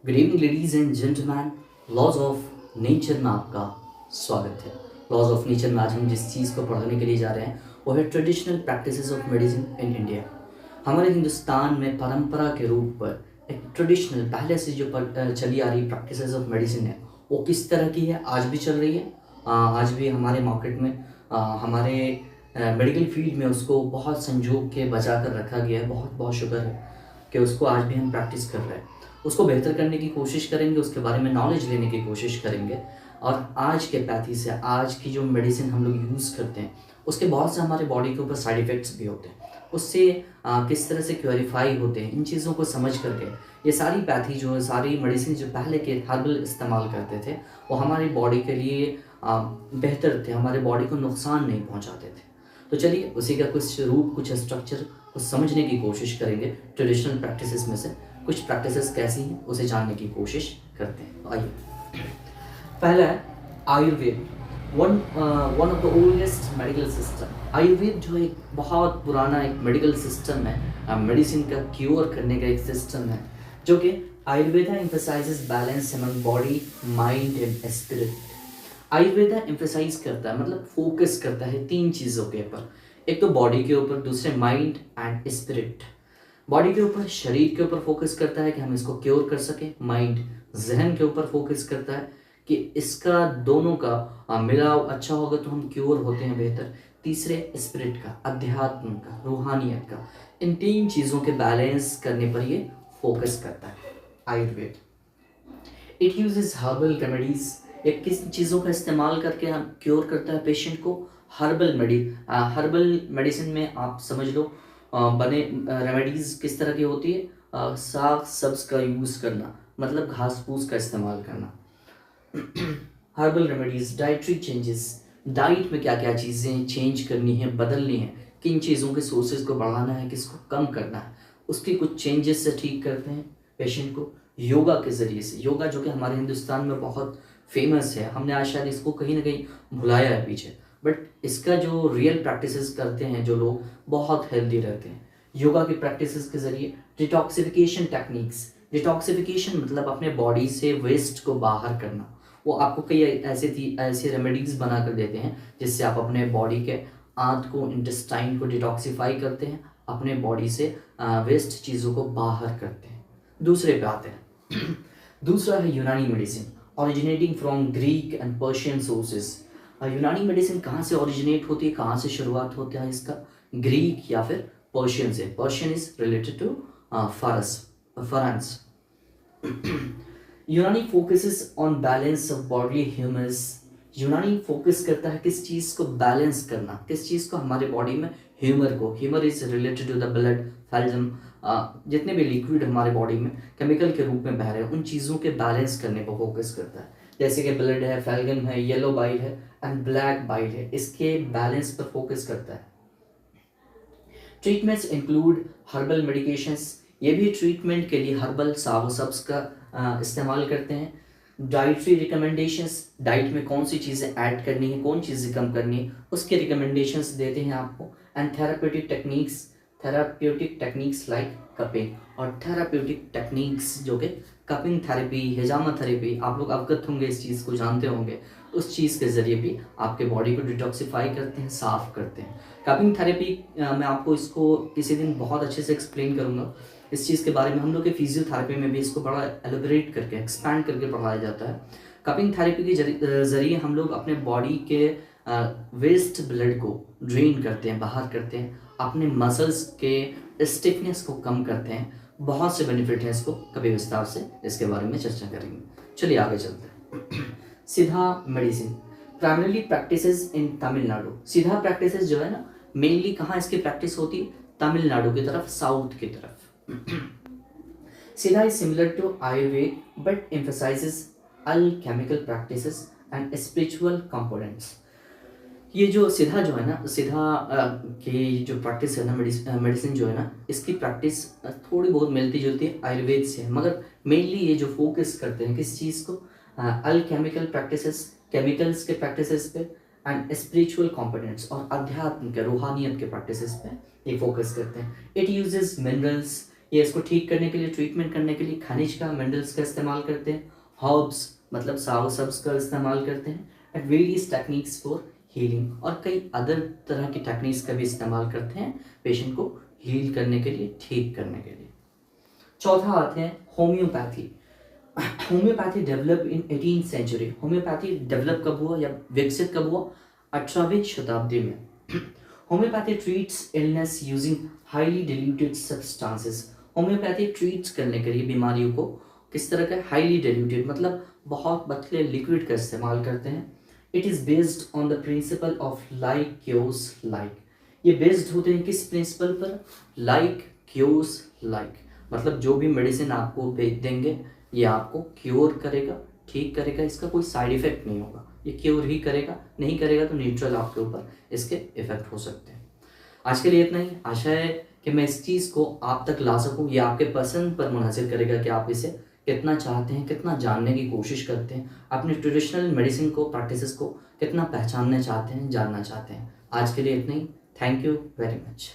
Good evening ladies and gentleman. Laws of nature में आपका स्वागत है। लॉज ऑफ नेचर में आज हम जिस चीज़ को पढ़ने के लिए जा रहे हैं वो है traditional practices of medicine in India. हमारे हिंदुस्तान में परंपरा के रूप पर एक ट्रेडिशनल पहले से जो चली आ रही प्रैक्टिसेस ऑफ मेडिसिन है वो किस तरह की है, आज भी चल रही है। आज भी हमारे मार्केट में हमारे मेडिकल फील्ड में उसको बहुत संजो के बचा कर रखा गया है। बहुत बहुत शुक्र है कि उसको आज भी हम प्रैक्टिस कर रहे हैं। उसको बेहतर करने की कोशिश करेंगे, उसके बारे में नॉलेज लेने की कोशिश करेंगे। और आज के पैथी से आज की जो मेडिसिन हम लोग यूज़ करते हैं उसके बहुत से हमारे बॉडी के ऊपर साइड इफ़ेक्ट्स भी होते हैं। उससे किस तरह से क्योरीफाई होते हैं, इन चीज़ों को समझ करके ये सारी पैथी जो है, सारी मेडिसिन जो पहले के हर्बल इस्तेमाल करते थे वो हमारी बॉडी के लिए बेहतर थे, हमारे बॉडी को नुकसान नहीं पहुंचाते थे। तो चलिए उसी का कुछ रूप, कुछ स्ट्रक्चर को समझने की कोशिश करेंगे। ट्रेडिशनल प्रैक्टिसेस में से कुछ प्रैक्टिसेस कैसी हैं उसे जानने की कोशिश करते हैं। आइए, पहला है Ayurveda. One of the oldest medical system. Ayurveda जो एक बहुत पुराना एक मेडिकल सिस्टम है, मेडिसिन का क्योर करने का एक सिस्टम है, जो कि Ayurveda emphasizes balance among body, mind and spirit. Ayurveda emphasize करता है, मतलब फोकस करता है तीन चीज़ों के ऊपर। एक तो बॉडी के ऊपर, दूसरे माइंड एंड स्पिरिट। बॉडी के ऊपर, शरीर के ऊपर फोकस करता है कि हम इसको क्योर कर सकें। माइंड, जहन के ऊपर फोकस करता है कि इसका दोनों का मिलाव अच्छा होगा तो हम क्योर होते हैं बेहतर। तीसरे स्पिरिट का, अध्यात्म का, रूहानियत का। इन तीन चीज़ों के बैलेंस करने पर ये फोकस करता है Ayurveda. It uses herbal remedies. ये किस चीज़ों का इस्तेमाल करके हम क्योर करता है पेशेंट को? हर्बल मेडिसिन में आप समझ लो बने रेमेडीज किस तरह की होती है? साग सब्ज का यूज़ करना, मतलब घास फूस का इस्तेमाल करना। Herbal remedies. Dietary changes. Diet में क्या क्या चीज़ें चेंज करनी है, बदलनी है, किन चीज़ों के सोर्सेज को बढ़ाना है, किसको कम करना है, उसकी कुछ चेंजेस से ठीक करते हैं पेशेंट को योगा के ज़रिए से। योगा जो कि हमारे हिंदुस्तान में बहुत फेमस है, हमने आज शायद इसको कहीं ना कहीं भुलाया है पीछे, बट इसका जो रियल प्रैक्टिसेस करते हैं जो लोग, बहुत हेल्दी रहते हैं योगा की प्रैक्टिसेस के ज़रिए। Detoxification techniques. डिटॉक्सिफिकेशन मतलब अपने बॉडी से वेस्ट को बाहर करना। वो आपको कई ऐसे रेमेडीज बना कर देते हैं जिससे आप अपने बॉडी के आंत को, इंटेस्टाइन को डिटॉक्सिफाई करते हैं, अपने बॉडी से वेस्ट चीज़ों को बाहर करते हैं। दूसरे पे आते हैं। दूसरा है यूनानी medicine, originating from Greek and Persian sources. यूनानी मेडिसिन कहाँ से ओरिजिनेट होती है, कहाँ से शुरुआत होता है इसका? ग्रीक या फिर पर्शियन से। Persian is related to France. Unani focuses on balance of body humours. Unani focus करता है किस चीज़ को? बैलेंस करना। किस चीज़ को? हमारे बॉडी में ह्यूमर को। Humour is related to the blood, phlegm, जितने भी लिक्विड हमारे बॉडी में केमिकल के रूप में बह रहे हैं उन चीज़ों के बैलेंस करने पर फोकस करता है। जैसे कि ब्लड है, फैल्गम है, येलो बाइल है एंड ब्लैक बाइल है, इसके बैलेंस पर फोकस करता है। Treatments include herbal medications. ये भी ट्रीटमेंट के लिए हर्बल साग सब्ज का इस्तेमाल करते हैं। Dietary recommendations. डाइट में कौन सी चीज़ें ऐड करनी है, कौन चीज़ें कम करनी है, उसके रिकमेंडेशंस देते हैं आपको। And therapeutic techniques like cupping. और थेराप्यूटिक टेक्निक्स जो कि कपिंग थेरेपी, हिजामा थेरेपी, आप लोग अवगत होंगे, इस चीज़ को जानते होंगे। उस चीज़ के ज़रिए भी आपके बॉडी को डिटॉक्सिफाई करते हैं, साफ़ करते हैं। कपिंग थेरेपी मैं आपको इसको किसी दिन बहुत अच्छे से एक्सप्लेन करूँगा। इस चीज़ के बारे में हम लोग के फिजियोथेरेपी में भी इसको बड़ा एलोबरेट करके, एक्सपैंड करके पढ़ाया जाता है। कपिंग थेरेपी के ज़रिए हम लोग अपने बॉडी के वेस्ट ब्लड को ड्रेन करते हैं, बाहर करते हैं, अपने मसल्स के स्टिफनेस को कम करते हैं। बहुत से बेनिफिट हैं, इसको कभी विस्तार से इसके बारे में चर्चा करेंगे। चलिए आगे चलते हैं। सीधा मेडिसिन प्राइमरीली प्रैक्टिसेस इन तमिलनाडु। सीधा प्रैक्टिसेस जो है ना, मेनली कहाँ इसकी प्रैक्टिस होती है? तमिलनाडु की तरफ, साउथ की तरफ। Siddha is similar to Ayurveda but emphasizes alchemical practices and spiritual components। ये जो सीधा जो है ना, सीधा की जो प्रैक्टिस है ना, मेडिसिन जो है ना, इसकी प्रैक्टिस थोड़ी बहुत मिलती जुलती है आयुर्वेद से, मगर मेनली ये जो फोकस करते हैं किस चीज़ को? अल्केमिकल प्रैक्टिसेस, केमिकल्स के प्रैक्टिसेस पे, एंड स्पिरिचुअल कंपोनेंट्स और अध्यात्म के, रूहानियत के प्रैक्टिसेस पे ये फोकस करते हैं। It uses minerals. ये इसको ठीक करने के लिए, ट्रीटमेंट करने के लिए खनिज का, मिनरल्स का इस्तेमाल करते हैं। हर्ब्स मतलब साव सब्स का इस्तेमाल करते हैं। And various techniques for healing, और कई अदर तरह की टेक्निक्स का भी इस्तेमाल करते हैं पेशेंट को हील करने के लिए, ठीक करने के लिए। चौथा आते हैं homeopathy. Homeopathy develop in 18th century. Homeopathy develop कब हुआ या विकसित कब हुआ? 18वीं शताब्दी में। Homeopathy treats illness using highly diluted substances. Homeopathy treats करने के लिए बीमारियों को किस तरह का? हाईली डिल्यूटेड मतलब बहुत पतले लिक्विड का इस्तेमाल करते हैं। It is based on the principle of like cures like. ये बेस्ड होते हैं किस प्रिंसिपल पर? लाइक क्योर्स लाइक, मतलब जो भी मेडिसिन आपको भेज देंगे ये आपको क्योर करेगा, ठीक करेगा, इसका कोई साइड इफेक्ट नहीं होगा, ये क्योर ही करेगा, नहीं करेगा तो न्यूट्रल आपके ऊपर इसके इफेक्ट हो सकते हैं। आज के लिए इतना ही। आशा है कि मैं इस चीज़ को आप तक ला सकूं। ये आपके पसंद पर मुनहसर करेगा कि आप इसे कितना चाहते हैं, कितना जानने की कोशिश करते हैं, अपनी ट्रेडिशनल मेडिसिन को, प्रैक्टिसेस को कितना पहचानना चाहते हैं, जानना चाहते हैं। आज के लिए इतना ही। Thank you very much.